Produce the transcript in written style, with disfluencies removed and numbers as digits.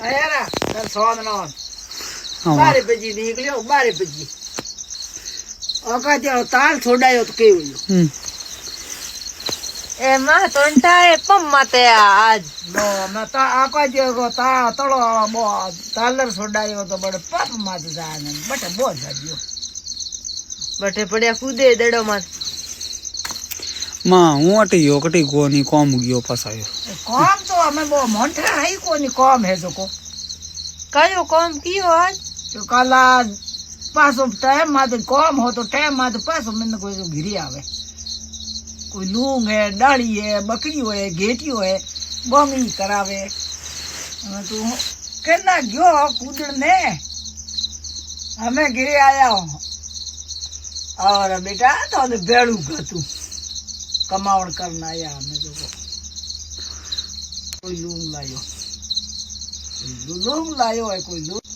आया तर सोन नॉन बारे बजी निकलियो 12 बजी ओका जो ताल छोड़ायो तो के हुयो ए मा तोंटा ए पम्मते आज नो मता आका जो ता तळो बो तालर छोड़ायो तो बड़े पाप मात जाने बटे बो जायो बटे पड़या कूदे दड़ो मत मां हूं अटी कटी कोनी कॉम गयो फसायो कॉम तो हमें वो मोंठा है कोनी कॉम है जो को कयो कॉम कियो आज तो काला पासो टाइम माते कॉम हो तो टाइम माते पासो में कोई जो घिरी आवे कोई लूंग है डाली है बकरी है घेटी है बोंगी करावे तू केना गयो कूदने हमें गिरे आया हूं और बेटा तो बेड़ू का तू कमावण करना आया हमें तो कोई लूंग लायो है कोई लूंग